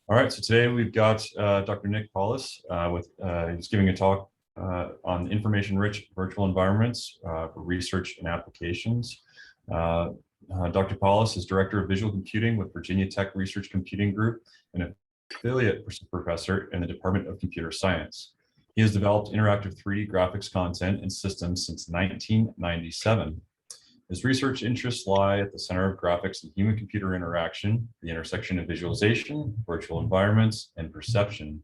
All right, so today we've got Dr. Nick Paulus he's giving a talk on information-rich virtual environments for research and applications. Dr. Paulus is Director of Visual Computing with Virginia Tech Research Computing Group and affiliate professor in the Department of Computer Science. He has developed interactive 3D graphics content and systems since 1997. His research interests lie at the center of graphics and human-computer interaction, the intersection of visualization, virtual environments, and perception.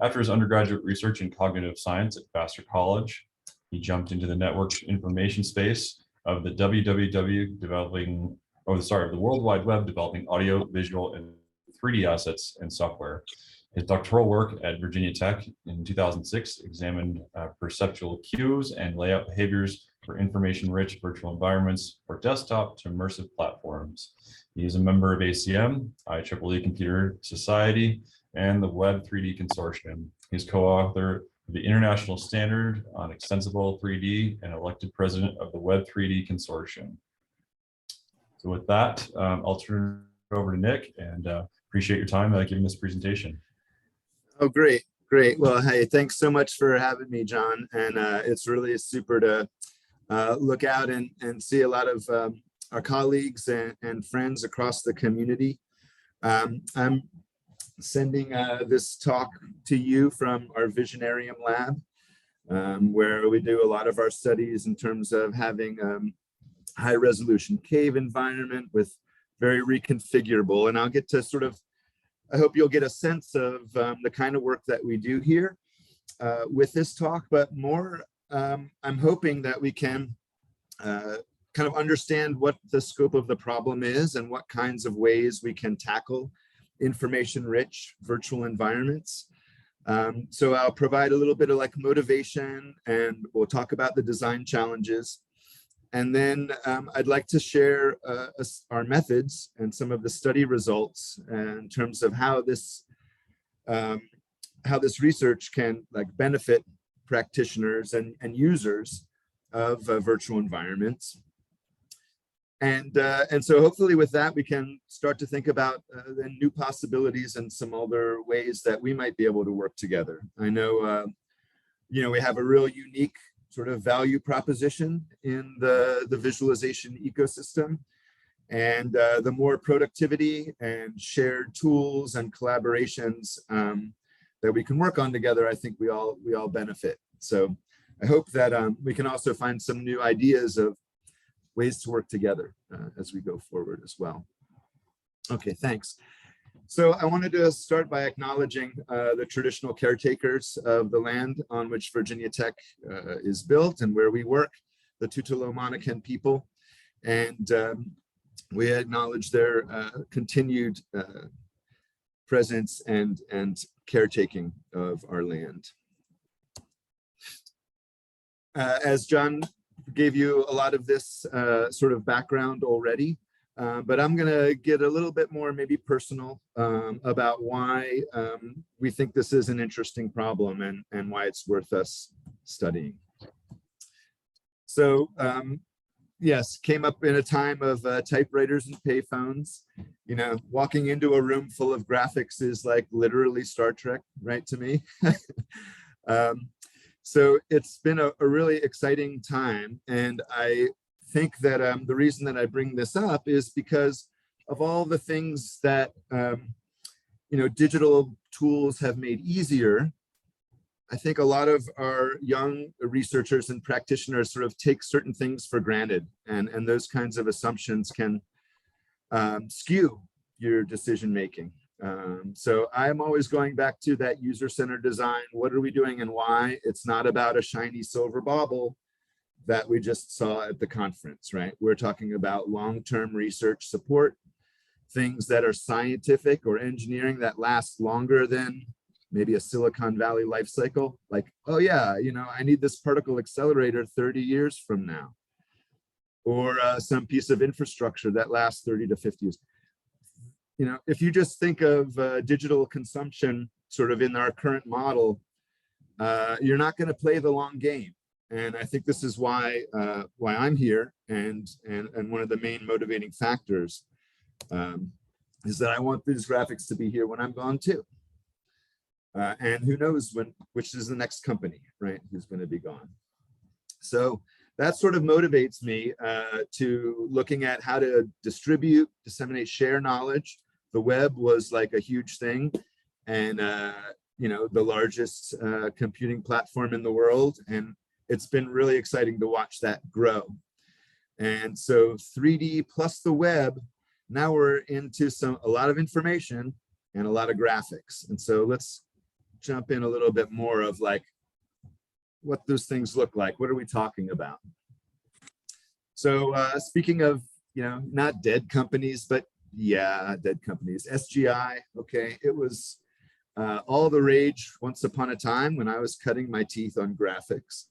After his undergraduate research in cognitive science at Vassar College, he jumped into the network information space of the World Wide Web developing audio, visual, and 3D assets and software. His doctoral work at Virginia Tech in 2006 examined perceptual cues and layout behaviors for information-rich virtual environments for desktop to immersive platforms. He is a member of ACM, IEEE Computer Society, and the Web 3D Consortium. He's co-author of the International Standard on Extensible 3D and elected president of the Web 3D Consortium. So with that, I'll turn it over to Nick and appreciate your time giving this presentation. Oh, great. Well, hey, thanks so much for having me, John. And it's really super to look out and see a lot of our colleagues and friends across the community. I'm sending this talk to you from our Visionarium lab, where we do a lot of our studies in terms of having high resolution CAAV environment with very reconfigurable. And I'll get to I hope you'll get a sense of the kind of work that we do here with this talk, but more, I'm hoping that we can kind of understand what the scope of the problem is and what kinds of ways we can tackle information-rich virtual environments. So I'll provide a little bit of motivation, and we'll talk about the design challenges. And then I'd like to share our methods and some of the study results in terms of how this research can benefit practitioners and users of virtual environments. And so hopefully with that, we can start to think about the new possibilities and some other ways that we might be able to work together. I know, we have a real unique sort of value proposition in the visualization ecosystem. And the more productivity and shared tools and collaborations that we can work on together, I think we all benefit. So I hope that we can also find some new ideas of ways to work together as we go forward as well. Okay, thanks. So I wanted to start by acknowledging the traditional caretakers of the land on which Virginia Tech is built and where we work, the Tutalomanican people. And we acknowledge their continued presence and caretaking of our land. As John gave you a lot of this sort of background already, but I'm going to get a little bit more maybe personal about why we think this is an interesting problem and why it's worth us studying. So yes, came up in a time of typewriters and payphones. Walking into a room full of graphics is like literally Star Trek, right, to me. So it's been a really exciting time, and I think that the reason that I bring this up is because of all the things that digital tools have made easier. I think a lot of our young researchers and practitioners sort of take certain things for granted, and those kinds of assumptions can skew your decision making. So I'm always going back to that user-centered design. What are we doing and why? It's not about a shiny silver bauble that we just saw at the conference, right? We're talking about long-term research support, things that are scientific or engineering that last longer than maybe a Silicon Valley life cycle. Like, oh yeah, I need this particle accelerator 30 years from now. Or some piece of infrastructure that lasts 30 to 50 years. If you just think of digital consumption sort of in our current model, you're not going to play the long game. And I think this is why I'm here, and one of the main motivating factors is that I want these graphics to be here when I'm gone too. And who knows which is the next company, right, who's going to be gone. So that sort of motivates me to looking at how to distribute, disseminate, share knowledge. The web was like a huge thing, and you know, the largest computing platform in the world, and it's been really exciting to watch that grow. And so 3D plus the web, now we're into a lot of information and a lot of graphics. And so let's jump in a little bit more of like what those things look like. What are we talking about? So speaking of, you know, not dead companies, but yeah, dead companies, SGI, okay, it was all the rage once upon a time when I was cutting my teeth on graphics.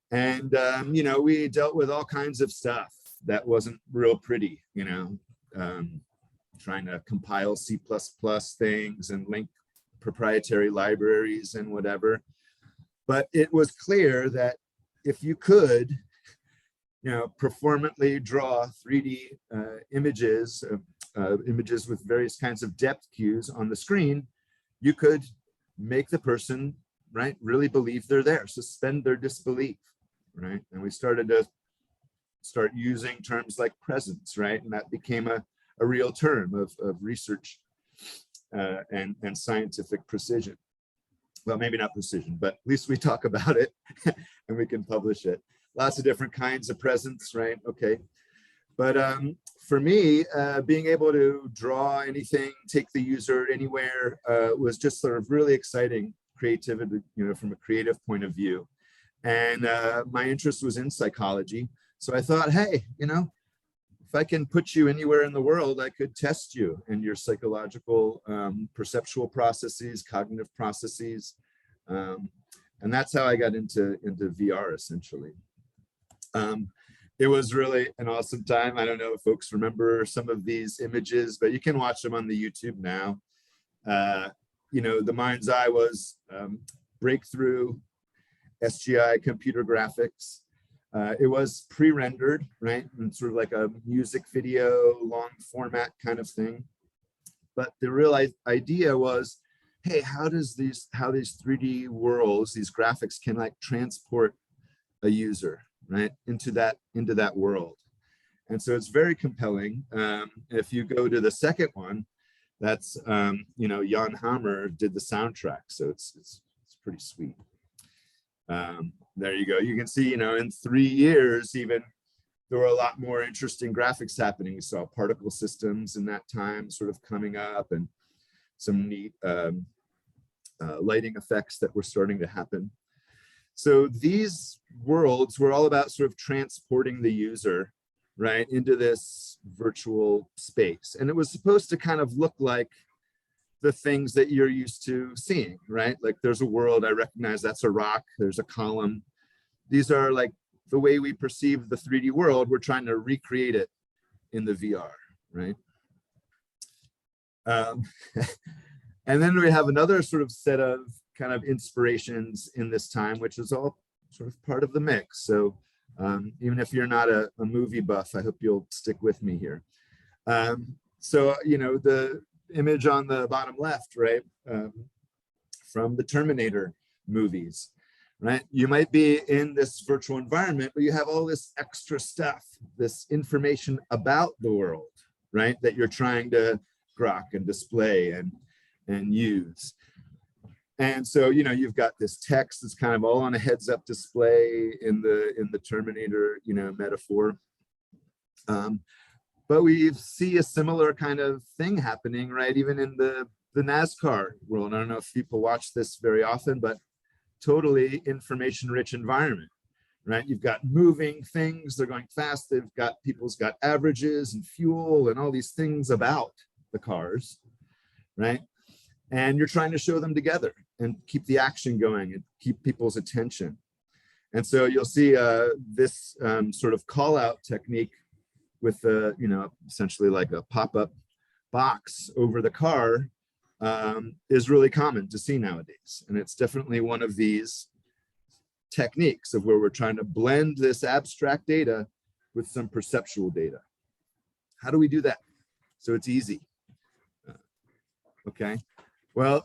And, you know, we dealt with all kinds of stuff that wasn't real pretty, you know, trying to compile C++ things and link proprietary libraries and whatever. But it was clear that if you could, you know, performantly draw 3D images with various kinds of depth cues on the screen, you could make the person, right, really believe they're there, suspend their disbelief, right? And we started to start using terms like presence, right? And that became a real term of research and scientific precision. Well, maybe not precision, but at least we talk about it and we can publish it. Lots of different kinds of presence, right? Okay. But for me, being able to draw anything, take the user anywhere was just sort of really exciting creativity, you know, from a creative point of view. And my interest was in psychology. So I thought, hey, you know, if I can put you anywhere in the world, I could test you and your psychological perceptual processes, cognitive processes. And that's how I got into VR, essentially. It was really an awesome time. I don't know if folks remember some of these images, but you can watch them on the YouTube now. You know, the mind's eye was breakthrough SGI computer graphics. It was pre-rendered, right? And sort of like a music video, long format kind of thing. But the real idea was, hey, how these 3D worlds, these graphics can like transport a user, right, into that world. And so it's very compelling. If you go to the second one, that's you know, Jan Hammer did the soundtrack, so it's pretty sweet. There you go. You can see, you know, in 3 years, even there were a lot more interesting graphics happening. You saw particle systems in that time sort of coming up, and some neat lighting effects that were starting to happen. So these worlds were all about sort of transporting the user, right, into this virtual space. And it was supposed to kind of look like the things that you're used to seeing, right? Like there's a world, I recognize that's a rock, there's a column. These are like the way we perceive the 3D world. We're trying to recreate it in the VR, right? And then we have another sort of set of kind of inspirations in this time, which is all sort of part of the mix. So even if you're not a movie buff, I hope you'll stick with me here. So, you know, the image on the bottom left, right, from the Terminator movies, right? You might be in this virtual environment, but you have all this extra stuff, this information about the world, right, that you're trying to grok and display and use. And so, you know, you've got this text that's kind of all on a heads-up display in the Terminator, you know, metaphor. But we see a similar kind of thing happening, right, even in the NASCAR world. I don't know if people watch this very often, but totally information-rich environment, right? You've got moving things, they're going fast, people's got averages and fuel and all these things about the cars, right? And you're trying to show them together and keep the action going and keep people's attention. And so you'll see this sort of call out technique with you know, essentially like a pop-up box over the car is really common to see nowadays. And it's definitely one of these techniques of where we're trying to blend this abstract data with some perceptual data. How do we do that? So it's easy. Okay. Well,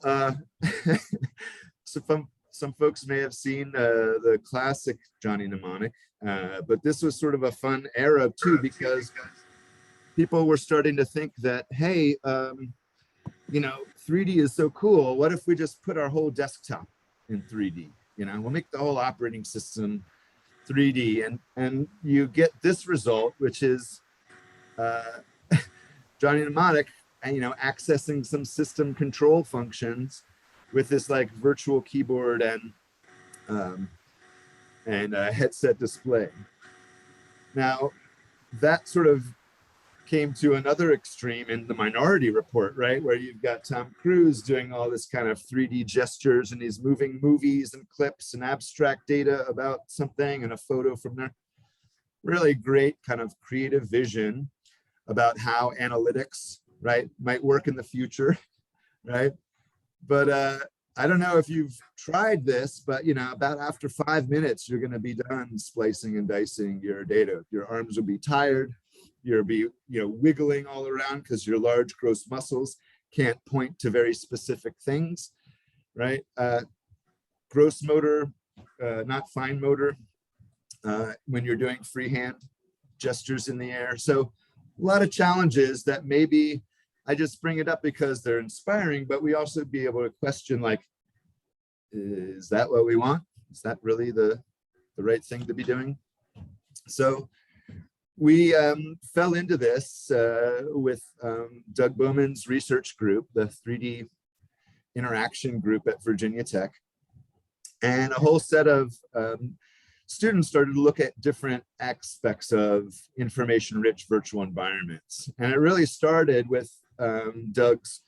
so some folks may have seen the classic Johnny Mnemonic, but this was sort of a fun era too, because people were starting to think that, hey, 3D is so cool. What if we just put our whole desktop in 3D? We'll make the whole operating system 3D, and you get this result, which is Johnny Mnemonic, accessing some system control functions with this like virtual keyboard and a headset display. Now, that sort of came to another extreme in the Minority Report, right? Where you've got Tom Cruise doing all this kind of 3D gestures, and he's moving movies and clips and abstract data about something and a photo from there. Really great kind of creative vision about how analytics, right, might work in the future, right? But I don't know if you've tried this, but about after 5 minutes, you're going to be done splicing and dicing your data. Your arms will be tired. You'll be wiggling all around because your large gross muscles can't point to very specific things, right? Gross motor, not fine motor, when you're doing freehand gestures in the air. So a lot of challenges that maybe I just bring it up because they're inspiring, but we also be able to question, like, is that what we want? Is that really the right thing to be doing? So we fell into this with Doug Bowman's research group, the 3D interaction group at Virginia Tech. And a whole set of students started to look at different aspects of information-rich virtual environments. And it really started with Doug's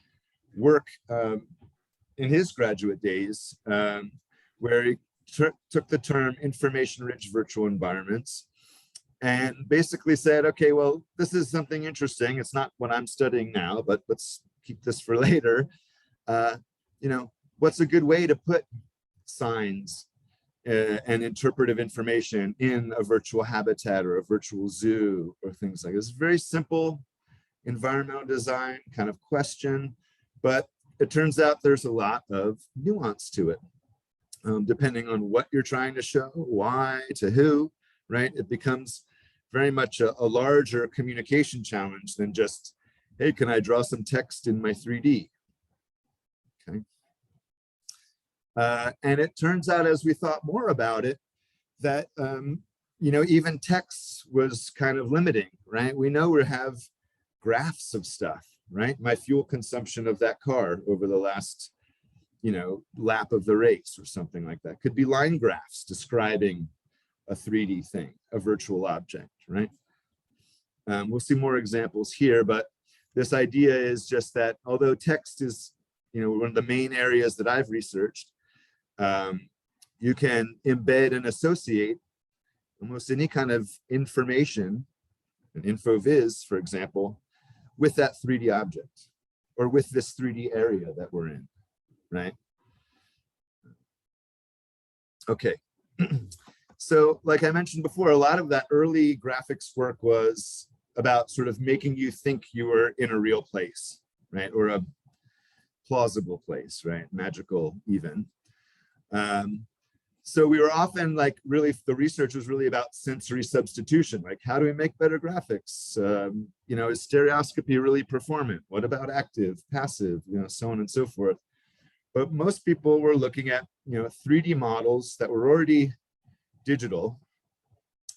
work in his graduate days, where he took the term information-rich virtual environments and basically said, okay, well, this is something interesting. It's not what I'm studying now, but let's keep this for later. What's a good way to put signs and interpretive information in a virtual habitat or a virtual zoo or things like this? Very simple environmental design kind of question, but it turns out there's a lot of nuance to it. Depending on what you're trying to show, why, to who, right? It becomes very much a larger communication challenge than just, hey, can I draw some text in my 3D? Okay. And it turns out, as we thought more about it, that even text was kind of limiting, right? We know we have graphs of stuff, right? My fuel consumption of that car over the last lap of the race or something like that. Could be line graphs describing a 3D thing, a virtual object, right? We'll see more examples here, but this idea is just that although text is one of the main areas that I've researched, you can embed and associate almost any kind of information, an info-viz, for example, with that 3D object or with this 3D area that we're in, right? Okay. So like I mentioned before, a lot of that early graphics work was about sort of making you think you were in a real place, right? Or a plausible place, right? Magical even. So we were often like, really, the research was really about sensory substitution. Like, how do we make better graphics? Is stereoscopy really performant? What about active, passive, so on and so forth. But most people were looking at, 3D models that were already digital,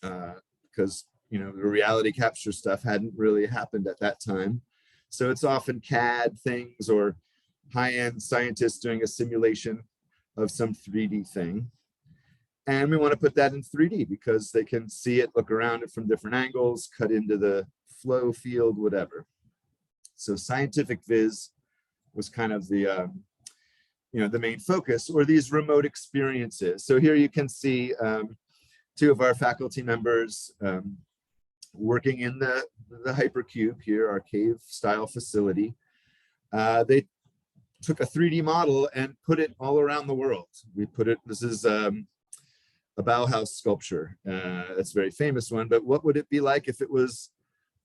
because, the reality capture stuff hadn't really happened at that time. So it's often CAD things or high-end scientists doing a simulation of some 3D thing. And we want to put that in 3D because they can see it, look around it from different angles, cut into the flow field, whatever. So scientific viz was kind of the, the main focus, or these remote experiences. So here you can see two of our faculty members working in the hypercube here, our CAAV style facility. They took a 3D model and put it all around the world. We put it, this is a Bauhaus sculpture. That's a very famous one, but what would it be like if it was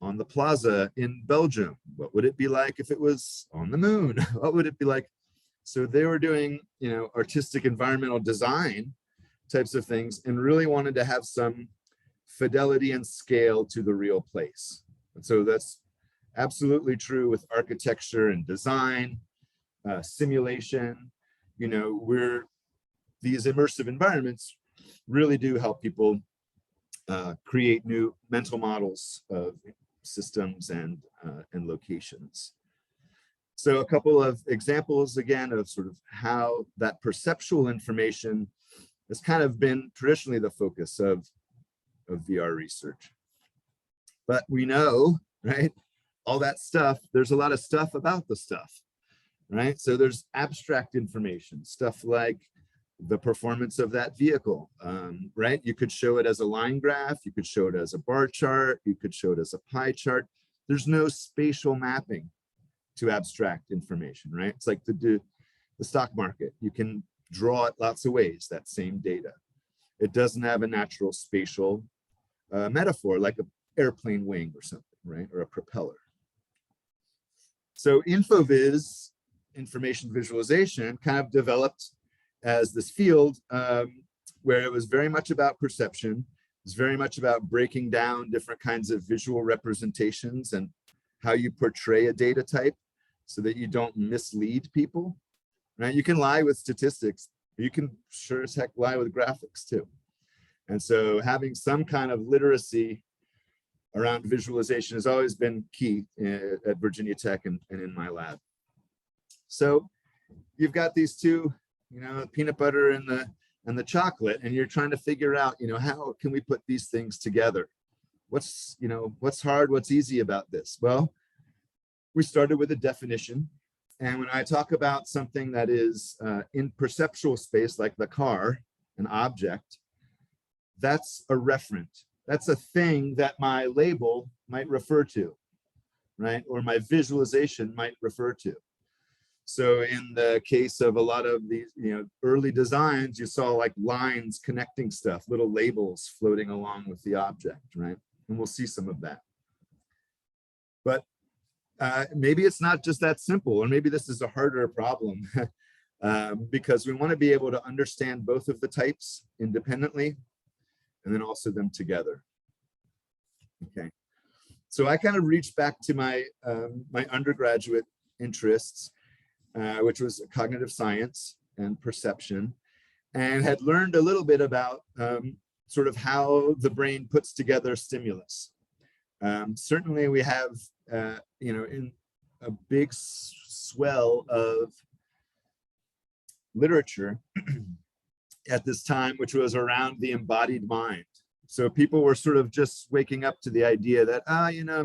on the plaza in Belgium? What would it be like if it was on the moon? What would it be like? So they were doing, artistic environmental design types of things and really wanted to have some fidelity and scale to the real place. And so that's absolutely true with architecture and design, simulation. These immersive environments really do help people create new mental models of systems and locations. So a couple of examples again of sort of how that perceptual information has kind of been traditionally the focus of VR research. But we know, right, all that stuff, there's a lot of stuff about the stuff, right? So there's abstract information, stuff like the performance of that vehicle, right? You could show it as a line graph, you could show it as a bar chart, you could show it as a pie chart. There's no spatial mapping to abstract information, right? It's like the stock market. You can draw it lots of ways, that same data. It doesn't have a natural spatial metaphor like an airplane wing or something, right? Or a propeller. So InfoVis, information visualization, kind of developed as this field where it was very much about perception. It's very much about breaking down different kinds of visual representations and how you portray a data type so that you don't mislead people, right? You can lie with statistics, but you can sure as heck lie with graphics too. And so having some kind of literacy around visualization has always been key at Virginia Tech and in my lab. So you've got these two, peanut butter and the chocolate, and you're trying to figure out, how can we put these things together? What's hard, what's easy about this? Well, we started with a definition. And when I talk about something that is in perceptual space, like the car, an object, that's a referent. That's a thing that my label might refer to, right? Or my visualization might refer to. So in the case of a lot of these, early designs, you saw like lines connecting stuff, little labels floating along with the object, right? And we'll see some of that. But maybe it's not just that simple, or maybe this is a harder problem because we want to be able to understand both of the types independently and then also them together. Okay, so I kind of reached back to my my undergraduate interests, which was cognitive science and perception, and had learned a little bit about sort of how the brain puts together stimulus. Certainly we have, in a big swell of literature at this time, which was around the embodied mind. So people were sort of just waking up to the idea that,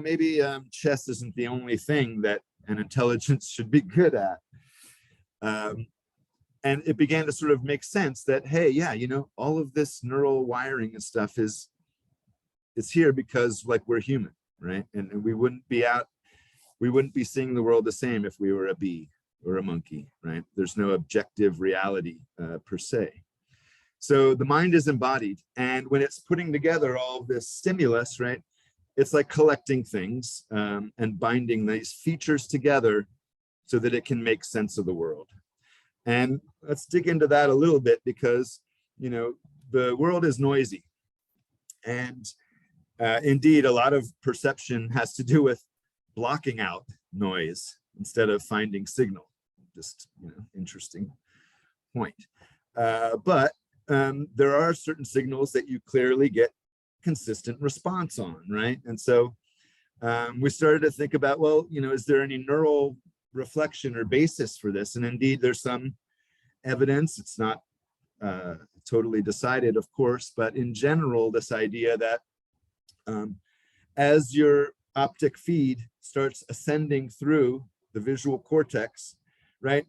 maybe chess isn't the only thing that an intelligence should be good at. And it began to sort of make sense that, hey, yeah, all of this neural wiring and stuff is here because like we're human, right? And we wouldn't be seeing the world the same if we were a bee or a monkey, right? There's no objective reality per se. So the mind is embodied, and when it's putting together all this stimulus, right, it's like collecting things and binding these features together so that it can make sense of the world. And let's dig into that a little bit because, the world is noisy. And indeed, a lot of perception has to do with blocking out noise instead of finding signal. Just, interesting point. But there are certain signals that you clearly get consistent response on, right? And so we started to think about, well, is there any neural reflection or basis for this? And indeed, there's some evidence. It's not totally decided, of course, but in general, this idea that as your optic feed starts ascending through the visual cortex, right,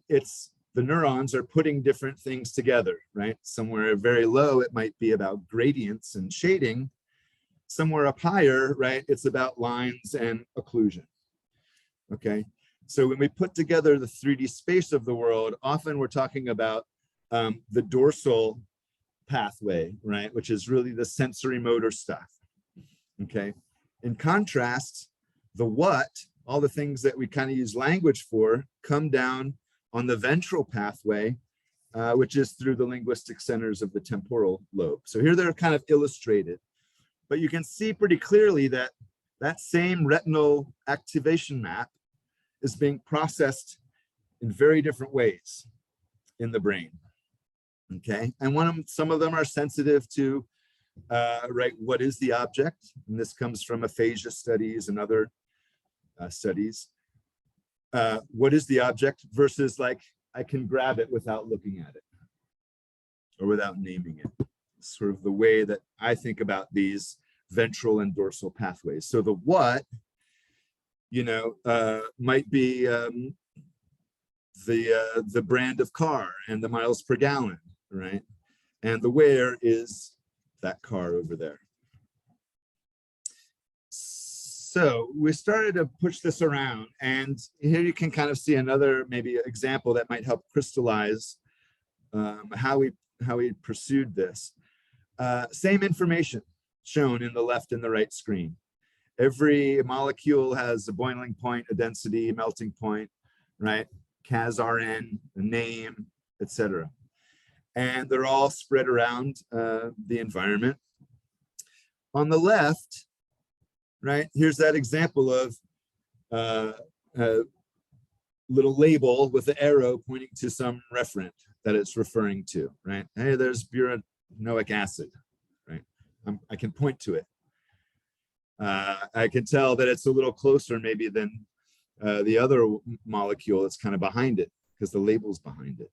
the neurons are putting different things together, right? Somewhere very low, it might be about gradients and shading. Somewhere up higher, right, it's about lines and occlusion. Okay, so when we put together the 3D space of the world, often we're talking about the dorsal pathway, right, which is really the sensory motor stuff. Okay, in contrast, the what all the things that we kind of use language for come down on the ventral pathway, which is through the linguistic centers of the temporal lobe. So here they're kind of illustrated, but you can see pretty clearly that that same retinal activation map is being processed in very different ways in the brain. Okay, and some of them are sensitive to right, what is the object? And this comes from aphasia studies and other studies. What is the object versus like, I can grab it without looking at it or without naming it. Sort of the way that I think about these ventral and dorsal pathways. So the what, you know, might be the brand of car and the miles per gallon, right? And the where is that car over there. So we started to push this around, and here you can kind of see another maybe example that might help crystallize how we pursued this. Same information shown in the left and the right screen. Every molecule has a boiling point, a density, a melting point, right? CAAV, a name, etc. And they're all spread around the environment. On the left, right, here's that example of a little label with the arrow pointing to some referent that it's referring to, right? Hey, there's buranoic acid, right? I can point to it. I can tell that it's a little closer maybe than the other molecule that's kind of behind it because the label's behind it.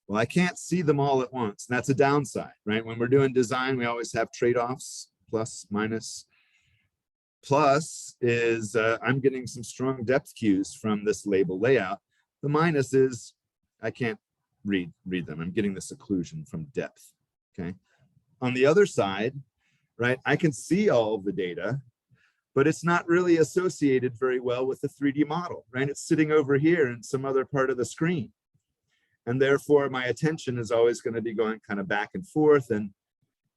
Well, I can't see them all at once. And that's a downside, right? When we're doing design, we always have trade-offs, plus, minus. Plus is I'm getting some strong depth cues from this label layout. The minus is I can't read them. I'm getting this occlusion from depth, okay? On the other side, right, I can see all of the data, but it's not really associated very well with the 3D model, right? It's sitting over here in some other part of the screen. And therefore my attention is always going to be going kind of back and forth. And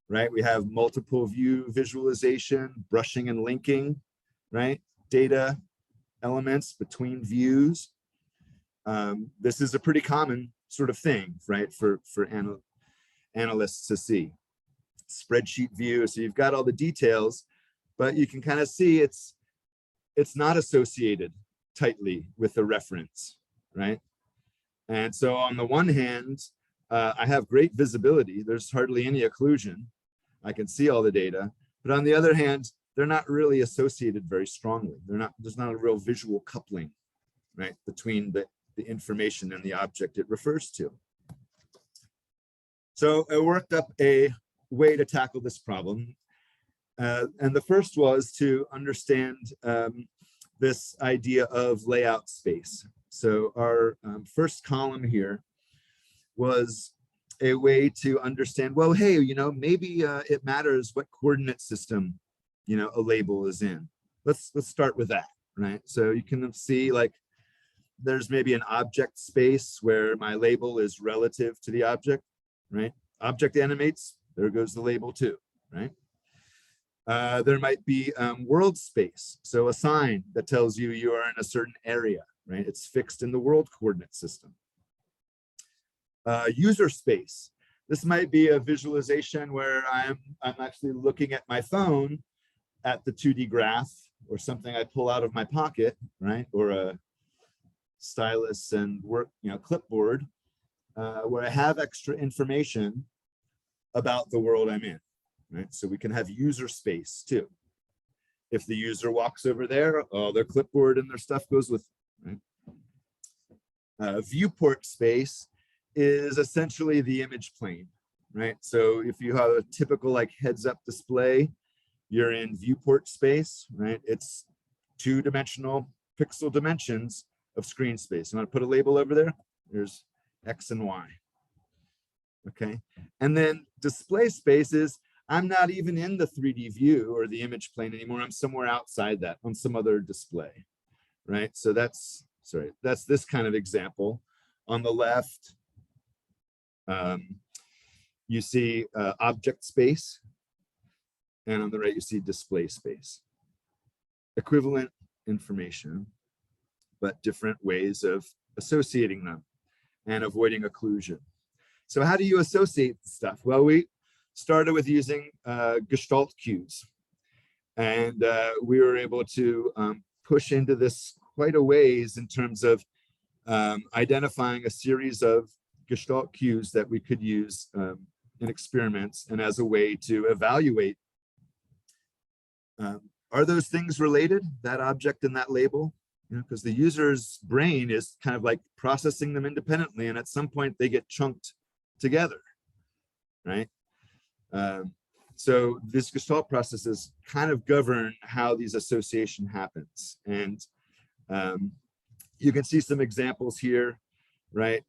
right, we have multiple view visualization, brushing and linking, right? Data elements between views. This is a pretty common sort of thing, right? For analysts to see. Spreadsheet view, so you've got all the details, but you can kind of see it's not associated tightly with the reference, right? And so on the one hand, I have great visibility. There's hardly any occlusion. I can see all the data, but on the other hand, they're not really associated very strongly. There's not a real visual coupling, right, between the information and the object it refers to. So I worked up a way to tackle this problem. And the first was to understand this idea of layout space. So our first column here was a way to understand, well, hey, you know, maybe it matters what coordinate system, you know, a label is in. Let's start with that, right? So you can see like there's maybe an object space where my label is relative to the object, right? Object animates, there goes the label too, right? There might be world space. So a sign that tells you you are in a certain area, right? It's fixed in the world coordinate system. User space. This might be a visualization where I'm actually looking at my phone at the 2D graph or something I pull out of my pocket, right? Or a stylus and clipboard where I have extra information about the world I'm in, right? So we can have user space too. If the user walks over there, their clipboard and their stuff goes with them, right? Viewport space is essentially the image plane, right? So if you have a typical like heads-up display, you're in viewport space, right? It's two-dimensional pixel dimensions of screen space. You want to put a label over there? There's X and Y, okay? And then display space is I'm not even in the 3D view or the image plane anymore. I'm somewhere outside that on some other display, right? So that's this kind of example. On the left, you see object space, and on the right, you see display space. Equivalent information, but different ways of associating them and avoiding occlusion. So how do you associate stuff? Well, we started with using Gestalt cues, and we were able to push into this quite a ways in terms of identifying a series of Gestalt cues that we could use in experiments and as a way to evaluate, are those things related, that object and that label? You know, because the user's brain is kind of like processing them independently, and at some point they get chunked together, right? So this Gestalt processes kind of govern how these association happens. And you can see some examples here, right?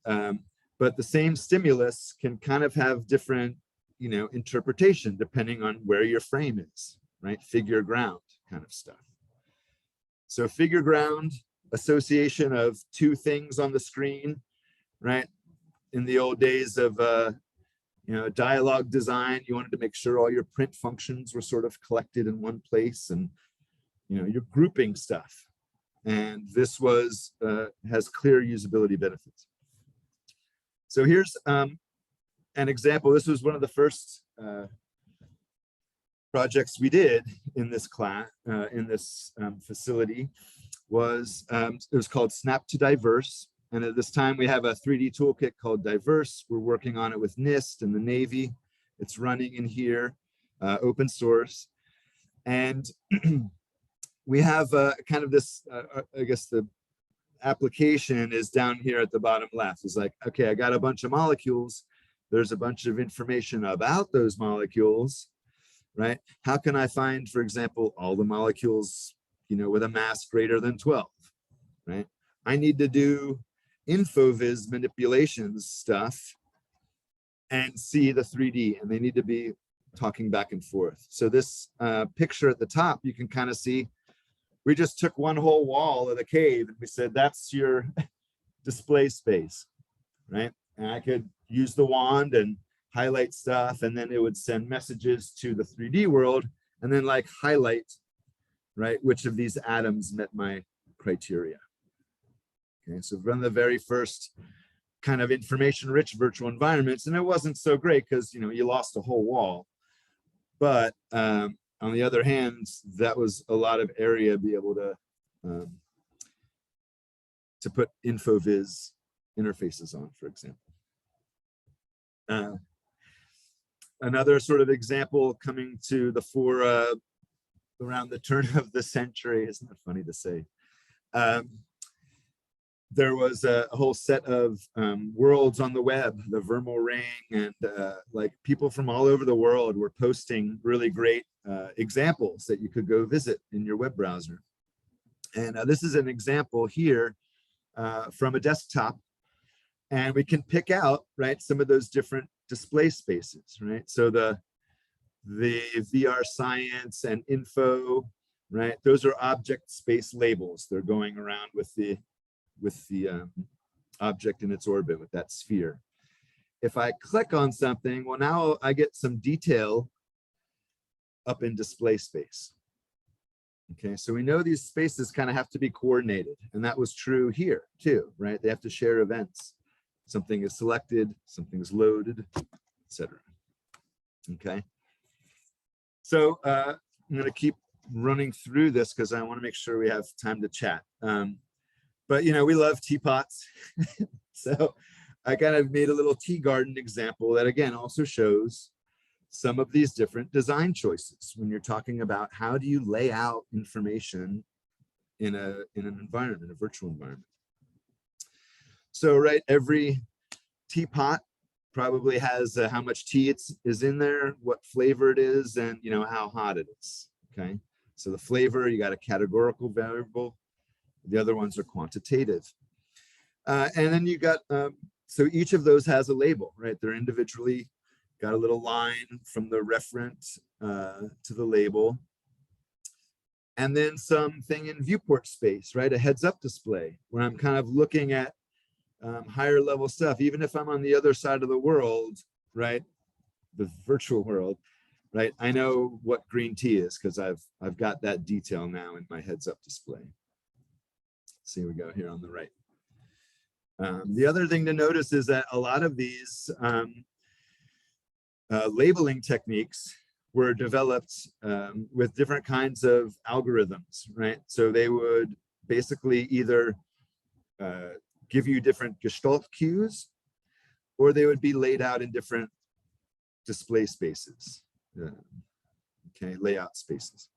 But the same stimulus can kind of have different, you know, interpretation depending on where your frame is, right? Figure ground kind of stuff. So figure ground, association of two things on the screen, right? In the old days of, you know, dialogue design, you wanted to make sure all your print functions were sort of collected in one place, and, you know, you're grouping stuff. And this was, has clear usability benefits. So here's an example. This was one of the first projects we did in this class, in this facility, was it was called Snap to Diverse. And at this time we have a 3D toolkit called Diverse. We're working on it with NIST and the Navy. It's running in here, open source. And we have kind of this, I guess the application is down here at the bottom left. It's like, okay, I got a bunch of molecules. There's a bunch of information about those molecules, right? How can I find, for example, all the molecules, you know, with a mass greater than 12, right? I need to do InfoVis manipulations stuff and see the 3D, and they need to be talking back and forth. So this picture at the top, you can kind of see, we just took one whole wall of the cave and we said, that's your display space, right? And I could use the wand and highlight stuff, and then it would send messages to the 3D world and then like highlight, right, which of these atoms met my criteria. Okay, so one of the very first kind of information-rich virtual environments, and it wasn't so great because, you know, you lost a whole wall. But on the other hand, that was a lot of area to be able to put InfoVis interfaces on, for example. Another sort of example coming to the fore around the turn of the century, isn't that funny to say? There was a whole set of worlds on the web, the Vermal Ring, and like people from all over the world were posting really great examples that you could go visit in your web browser. And this is an example here from a desktop, and we can pick out, right, some of those different display spaces, right? So the VR science and info, right? Those are object space labels. They're going around with the object in its orbit with that sphere. If I click on something, well, now I get some detail up in display space. Okay, so we know these spaces kind of have to be coordinated, and that was true here too, right? They have to share events. Something is selected, something is loaded, etc. Okay, so I'm going to keep running through this because I want to make sure we have time to chat. But, you know, we love teapots. So I kind of made a little tea garden example that, again, also shows some of these different design choices when you're talking about how do you lay out information in an environment, a virtual environment. So, right, every teapot probably has how much tea is in there, what flavor it is, and, you know, how hot it is. Okay, so the flavor, you got a categorical variable. The other ones are quantitative. And then you got, so each of those has a label, right? They're individually got a little line from the reference to the label. And then something in viewport space, right? A heads up display where I'm kind of looking at higher level stuff, even if I'm on the other side of the world, right? The virtual world, right? I know what green tea is because I've got that detail now in my heads up display. see we go here on the right. The other thing to notice is that a lot of these labeling techniques were developed with different kinds of algorithms, right? So they would basically either give you different gestalt cues, or they would be laid out in different display spaces, okay, layout spaces.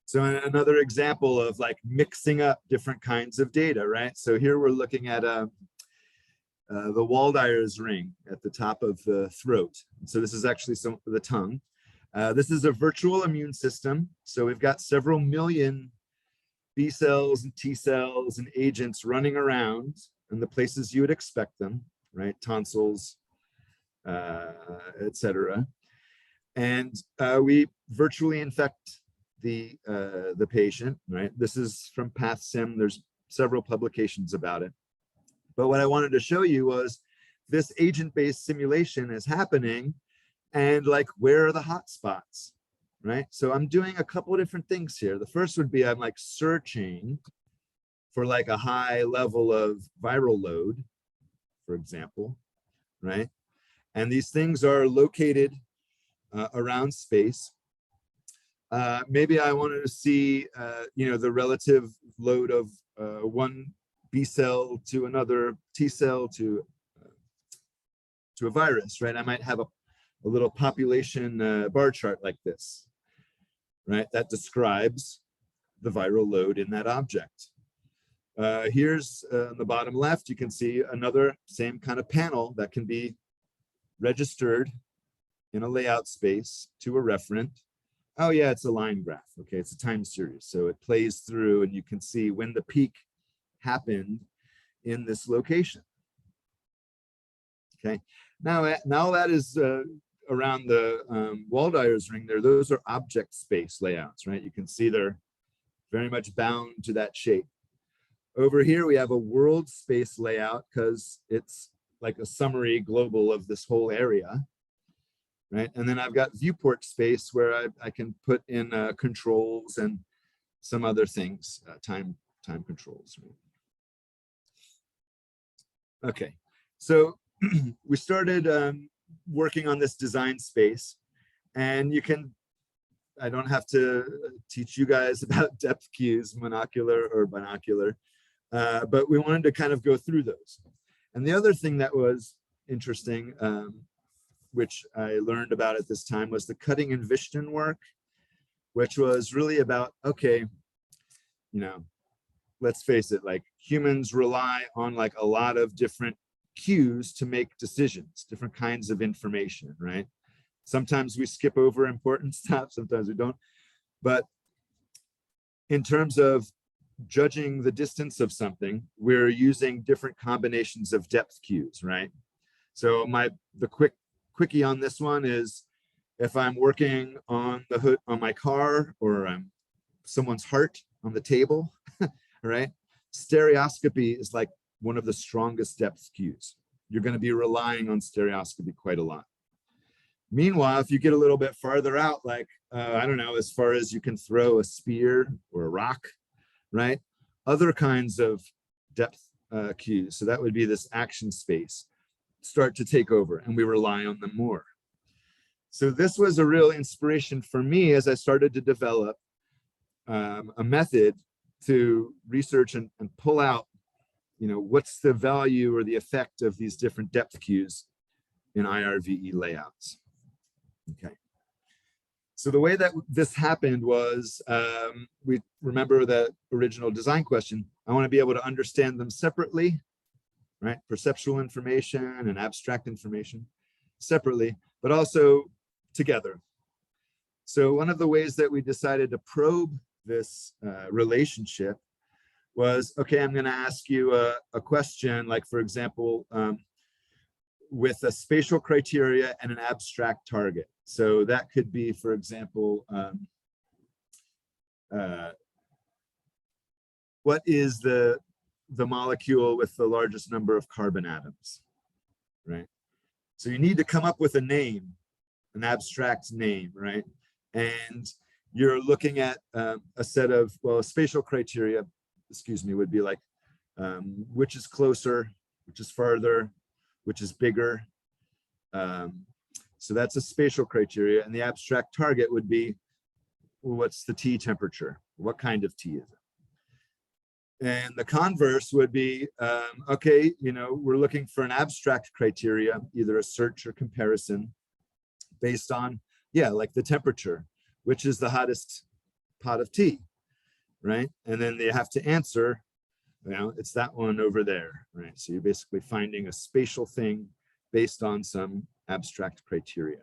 So another example of like mixing up different kinds of data, right? So here we're looking at the Waldeyer's ring at the top of the throat. So this is actually some of the tongue. This is a virtual immune system. So we've got several million B cells and T cells and agents running around in the places you would expect them, right? Tonsils, etc. And we virtually infect the patient, right? This is from PathSim. There's several publications about it. But what I wanted to show you was this agent-based simulation is happening, and like, where are the hot spots, right? So I'm doing a couple of different things here. The first would be I'm like searching for like a high level of viral load, for example, right? And these things are located around space. Maybe I wanted to see, you know, the relative load of one B cell to another T cell to a virus, right? I might have a little population bar chart like this, right? That describes the viral load in that object. Here's on the bottom left, you can see another same kind of panel that can be registered in a layout space to a referent. Oh yeah, it's a line graph. Okay, it's a time series. So it plays through and you can see when the peak happened in this location. Okay, now that is around the Waldeyer's ring there. Those are object space layouts, right? You can see they're very much bound to that shape. Over here, we have a world space layout because it's like a summary global of this whole area. Right, and then I've got viewport space where I can put in controls and some other things, time controls. Right? Okay, so we started working on this design space, and you can, I don't have to teach you guys about depth cues, monocular or binocular, but we wanted to kind of go through those. And the other thing that was interesting, which I learned about at this time, was the cutting and vision work, which was really about, okay, you know, let's face it, like humans rely on like a lot of different cues to make decisions, different kinds of information, right? Sometimes we skip over important stuff, sometimes we don't. But in terms of judging the distance of something, we're using different combinations of depth cues, right? So the quickie on this one is if I'm working on the hood on my car, or someone's heart on the table, right? Stereoscopy is like one of the strongest depth cues. You're going to be relying on stereoscopy quite a lot. Meanwhile, if you get a little bit farther out, like, I don't know, as far as you can throw a spear or a rock, right? Other kinds of depth cues, so that would be this action space, start to take over, and we rely on them more. So this was a real inspiration for me as I started to develop a method to research and pull out, you know, what's the value or the effect of these different depth cues in IRVE layouts. Okay. So the way that this happened was, we remember the original design question. I want to be able to understand them separately, right? Perceptual information and abstract information separately, but also together. So one of the ways that we decided to probe this relationship was, okay, I'm going to ask you a question, like, for example, with a spatial criteria and an abstract target. So that could be, for example, what is the molecule with the largest number of carbon atoms, right? So you need to come up with a name, an abstract name, right? And you're looking at a set of, well, spatial criteria excuse me, would be like, which is closer, which is farther, which is bigger. So that's a spatial criteria. And the abstract target would be, well, what's the tea temperature? What kind of tea is it? And the converse would be, okay, you know, we're looking for an abstract criteria, either a search or comparison based on, yeah, like the temperature, which is the hottest pot of tea, right? And then they have to answer, you know, it's that one over there, right? So you're basically finding a spatial thing based on some abstract criteria.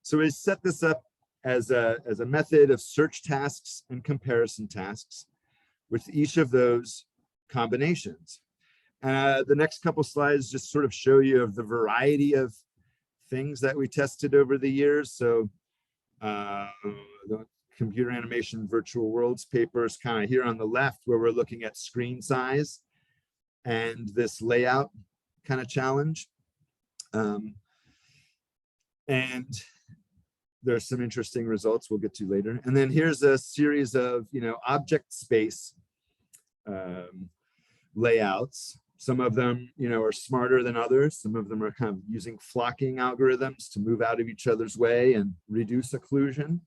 So we set this up as a method of search tasks and comparison tasks with each of those combinations. The next couple slides just sort of show you of the variety of things that we tested over the years. So the computer animation virtual worlds paper is kind of here on the left, where we're looking at screen size and this layout kind of challenge. And there's some interesting results we'll get to later. And then here's a series of, you know, object space layouts. Some of them, you know, are smarter than others. Some of them are kind of using flocking algorithms to move out of each other's way and reduce occlusion.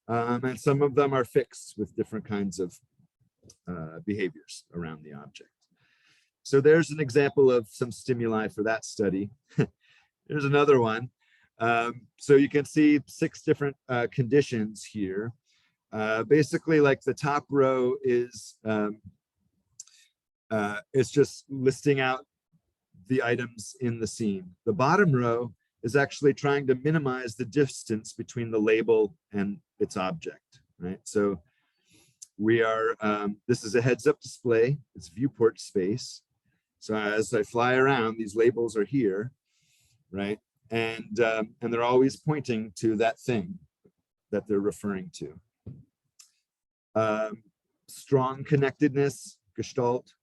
And some of them are fixed with different kinds of behaviors around the object. So there's an example of some stimuli for that study. Here's another one. So you can see 6 different conditions here. Basically, like the top row is it's just listing out the items in the scene. The bottom row is actually trying to minimize the distance between the label and its object, right? So we are, this is a heads-up display. It's viewport space. So as I fly around, these labels are here, right? And they're always pointing to that thing that they're referring to. Strong connectedness, gestalt,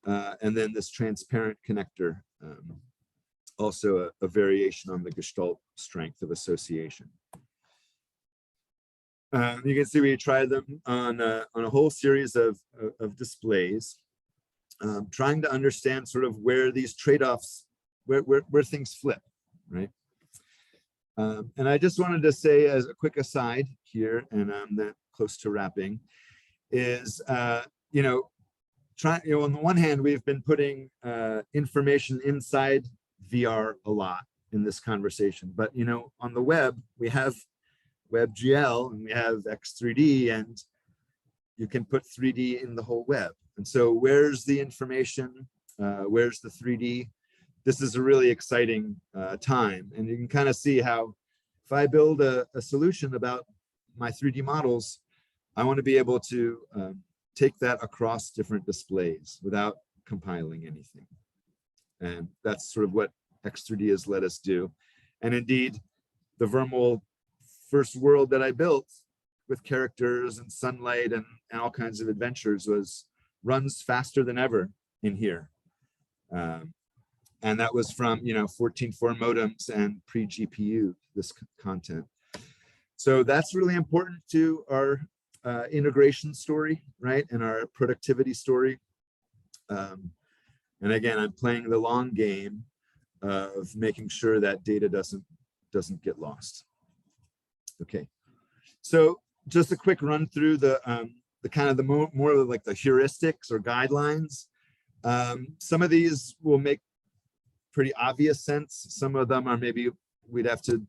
and then this transparent connector, also a variation on the gestalt strength of association. You can see we tried them on a whole series of displays, trying to understand sort of where these trade-offs, where things flip, right? And I just wanted to say as a quick aside here, and I'm that close to wrapping, is, you know, on the one hand, we've been putting information inside VR a lot in this conversation, but, you know, on the web, we have WebGL and we have X3D, and you can put 3D in the whole web. And so where's the information? Where's the 3D? This is a really exciting time. And you can kind of see how if I build a solution about my 3D models, I want to be able to take that across different displays without compiling anything. And that's sort of what X3D has let us do. And indeed, the Vermal first world that I built with characters and sunlight and all kinds of adventures runs faster than ever in here. And that was from, you know, 14.4 modems and pre-GPU, this content. So that's really important to our integration story, right? And our productivity story. And again, I'm playing the long game of making sure that data doesn't get lost. Okay, so just a quick run through the kind of the more of like the heuristics or guidelines. Some of these will make pretty obvious sense. Some of them are maybe we'd have to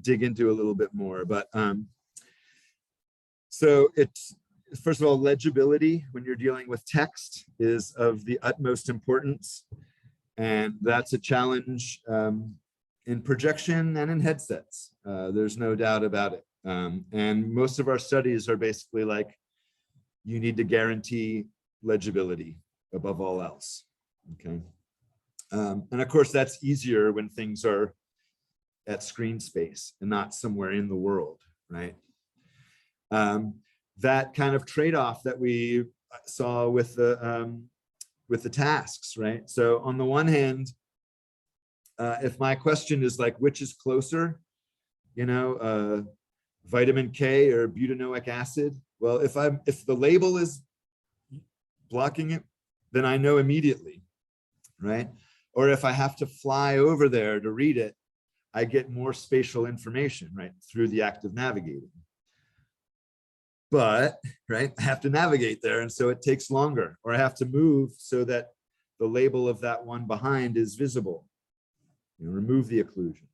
dig into a little bit more, but so it's, first of all, legibility when you're dealing with text is of the utmost importance. And that's a challenge in projection and in headsets. There's no doubt about it. And most of our studies are basically like, you need to guarantee legibility above all else, okay? And of course, that's easier when things are at screen space and not somewhere in the world, right? That kind of trade-off that we saw with the tasks, right? So on the one hand, if my question is like, which is closer, you know, vitamin K or butanoic acid? Well, if the label is blocking it, then I know immediately, right? Or if I have to fly over there to read it, I get more spatial information, right, through the act of navigating. But, right, I have to navigate there, and so it takes longer, or I have to move so that the label of that one behind is visible. You know, remove the occlusion.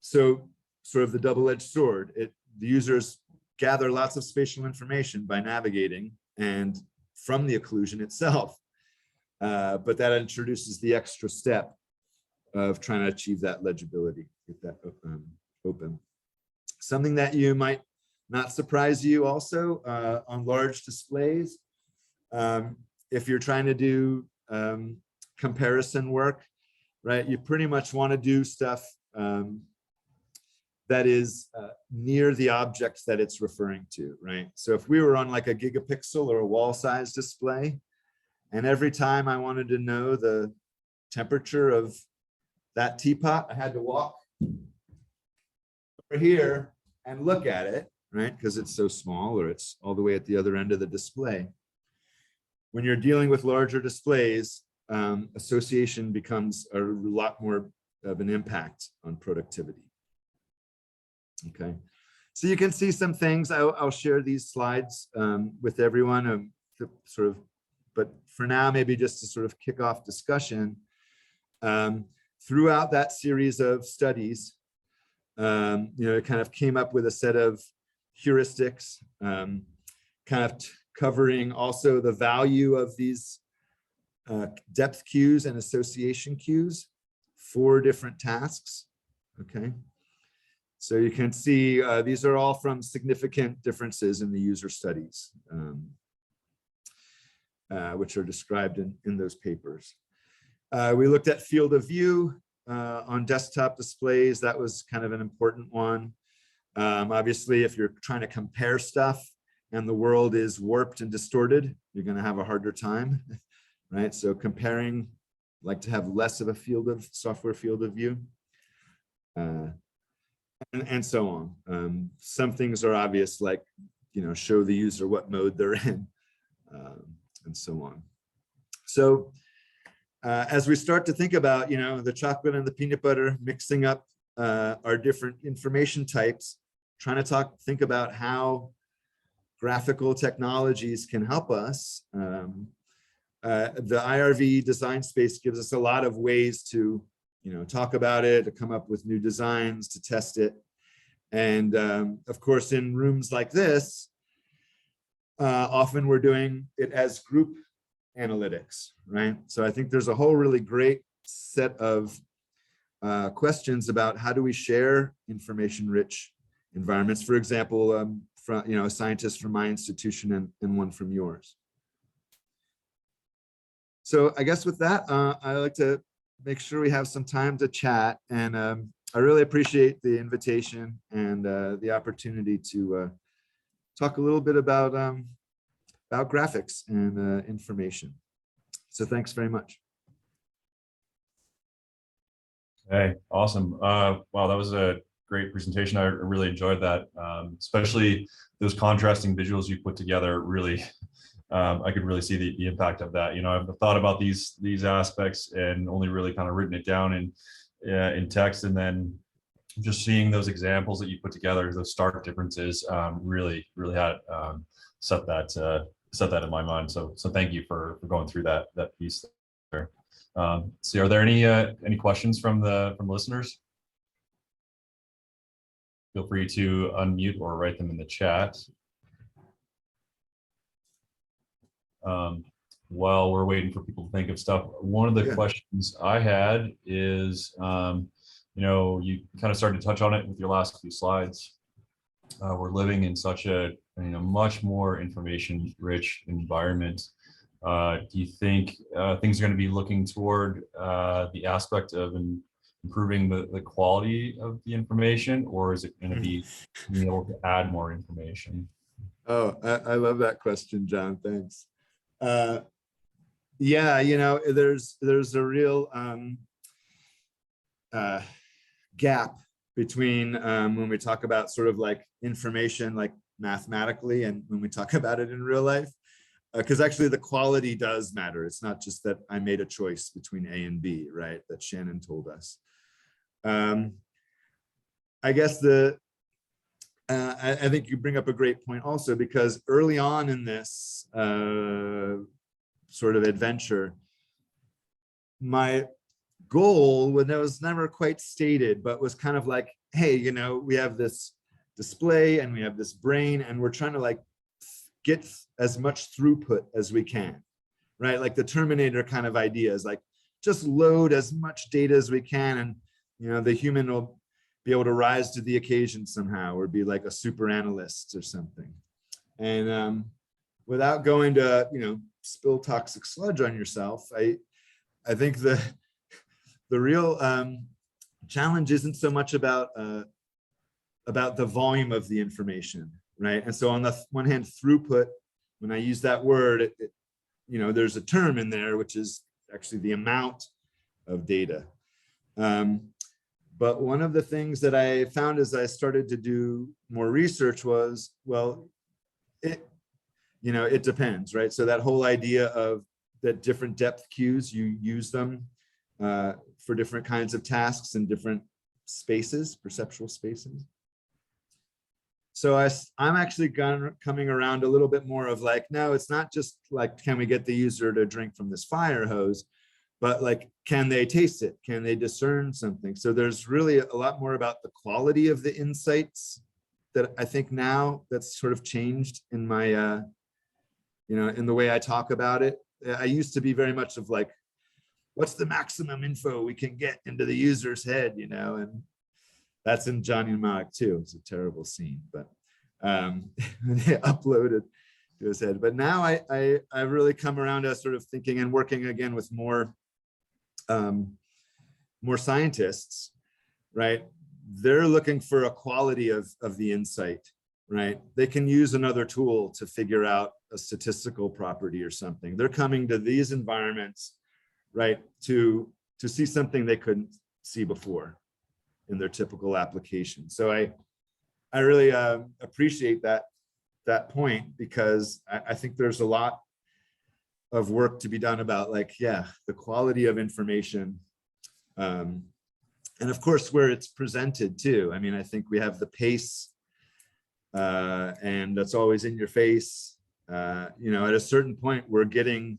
So sort of the double-edged sword. The users gather lots of spatial information by navigating and from the occlusion itself. But that introduces the extra step of trying to achieve that legibility, get that open. Something that you might not surprise you also on large displays. If you're trying to do comparison work, right, you pretty much want to do stuff that is near the objects that it's referring to, right? So if we were on like a gigapixel or a wall size display, and every time I wanted to know the temperature of that teapot, I had to walk over here and look at it, right? Because it's so small, or it's all the way at the other end of the display. When you're dealing with larger displays, association becomes a lot more of an impact on productivity. Okay, so you can see some things. I'll share these slides with everyone to sort of, but for now, maybe just to sort of kick off discussion. Throughout that series of studies, it kind of came up with a set of heuristics, kind of covering also the value of these depth cues and association cues for different tasks. Okay, so you can see these are all from significant differences in the user studies, which are described in those papers. We looked at field of view on desktop displays. That was kind of an important one. Obviously, if you're trying to compare stuff and the world is warped and distorted, you're going to have a harder time, right? So comparing, like to have less of a software field of view, and so on. Some things are obvious, like, show the user what mode they're in, and so on. So as we start to think about, the chocolate and the peanut butter, mixing up our different information types, trying to think about how graphical technologies can help us. The IRV design space gives us a lot of ways to, talk about it, to come up with new designs, to test it. And of course, in rooms like this, often we're doing it as group analytics, right? So I think there's a whole really great set of questions about how do we share information-rich environments. For example, from a scientist from my institution and one from yours. So I guess with that, I'd like to make sure we have some time to chat, and I really appreciate the invitation and the opportunity to talk a little bit about graphics and information. So thanks very much. Hey, awesome. Wow, that was a great presentation. I really enjoyed that, especially those contrasting visuals you put together. Really, I could really see the impact of that. I've thought about these aspects and only really kind of written it down in text, and then just seeing those examples that you put together, those stark differences, really had set that in my mind. So thank you for going through that piece there. So are there any questions from listeners? Feel free to unmute or write them in the chat. While we're waiting for people to think of stuff, one of the questions I had is, you kind of started to touch on it with your last few slides. We're living in such a much more information-rich environment. Do you think things are going to be looking toward the aspect of improving the quality of the information, or is it going to be being able to add more information? Oh, I love that question, John. Thanks. Yeah, there's a real gap between when we talk about sort of like information, like mathematically, and when we talk about it in real life. because actually the quality does matter. It's not just that I made a choice between A and B, right? That Shannon told us. I guess I think you bring up a great point also, because early on in this sort of adventure, my goal, when it was never quite stated, but was kind of like, hey, you know, we have this display and we have this brain, and we're trying to like get as much throughput as we can, right? Like the Terminator kind of idea is like, just load as much data as we can, and you know, the human will be able to rise to the occasion somehow, or be like a super analyst or something. And without going to, you know, spill toxic sludge on yourself, I think the real challenge isn't so much about the volume of the information, right? And so on the one hand, throughput, when I use that word, you know, there's a term in there, which is actually the amount of data. But one of the things that I found as I started to do more research was, well, you know, it depends, right? So that whole idea of that different depth queues, you use them for different kinds of tasks in different spaces, perceptual spaces. So I'm actually coming around a little bit more of like, no, it's not just like, can we get the user to drink from this fire hose, but like, can they taste it? Can they discern something? So there's really a lot more about the quality of the insights that I think now that's sort of changed in my, you know, in the way I talk about it. I used to be very much of like, what's the maximum info we can get into the user's head, you know, and that's in Johnny Mnemonic too. It's a terrible scene, but they uploaded to his head. But now I've really come around to sort of thinking and working again with more scientists, right? They're looking for a quality of the insight, right? They can use another tool to figure out a statistical property or something. They're coming to these environments, right, to see something they couldn't see before in their typical application. So I really appreciate that point, because I think there's a lot of work to be done about like, yeah, the quality of information. And of course, where it's presented too. I mean, I think we have the pace and that's always in your face. You know, at a certain point, we're getting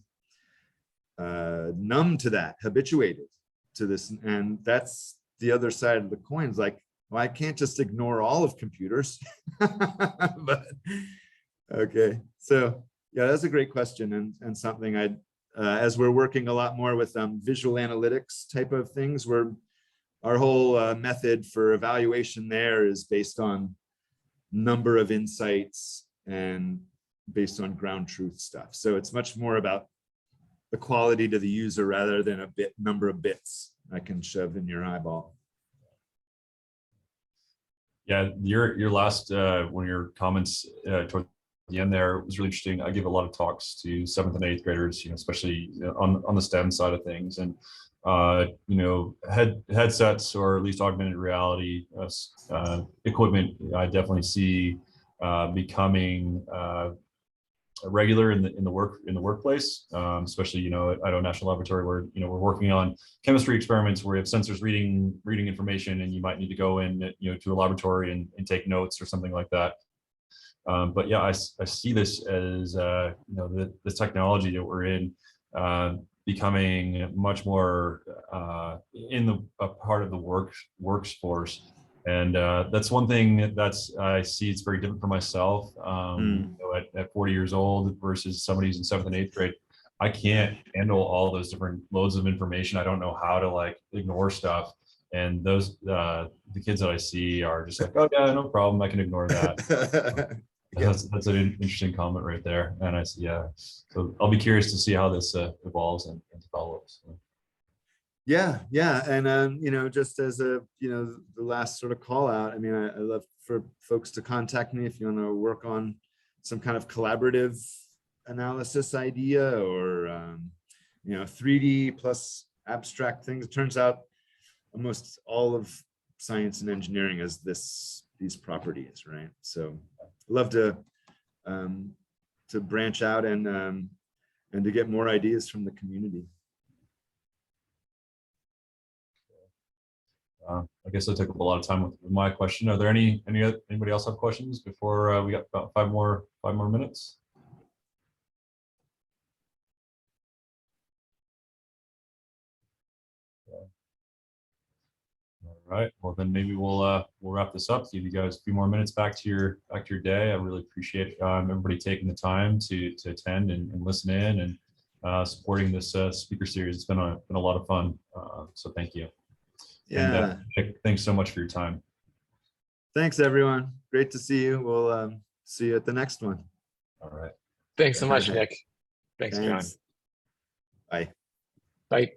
numb to that, habituated to this. And that's the other side of the coin, is like, well, I can't just ignore all of computers. But okay, so yeah, that's a great question, and something I'd as we're working a lot more with visual analytics type of things, where our whole method for evaluation there is based on number of insights and based on ground truth stuff. So it's much more about the quality to the user rather than number of bits I can shove in your eyeball. Yeah, your last one of your comments toward the end there was really interesting. I give a lot of talks to 7th and 8th graders, you know, especially on the STEM side of things, and you know, headsets or at least augmented reality equipment, I definitely see becoming regular in the workplace, especially, you know, at Idaho National Laboratory, where, you know, we're working on chemistry experiments where we have sensors reading information, and you might need to go in, you know, to a laboratory and take notes or something like that. But yeah, I see this as you know, the technology that we're in becoming much more in a part of the workforce. And that's one thing I see it's very different for myself. You know, at 40 years old versus somebody who's in 7th and 8th grade, I can't handle all those different loads of information. I don't know how to like ignore stuff. And those the kids that I see are just like, oh yeah, no problem, I can ignore that. That's an interesting comment right there. And I see, yeah. So I'll be curious to see how this evolves and develops. Yeah, and you know, just as a, you know, the last sort of call out, I mean, I love for folks to contact me if you want to work on some kind of collaborative analysis idea, or you know, 3D plus abstract things. It turns out almost all of science and engineering has these properties, right? So I'd love to branch out and to get more ideas from the community. I guess I took up a lot of time with my question. Are there anybody else have questions before we got about five more minutes? All right. Well, then maybe we'll wrap this up. Give you guys a few more minutes back to your day. I really appreciate everybody taking the time to attend and listen in and supporting this speaker series. It's been a lot of fun. So thank you. Yeah. And thanks so much for your time. Thanks, everyone. Great to see you. We'll see you at the next one. All right. Thanks so much, Nick. Thanks, John. Bye. Bye.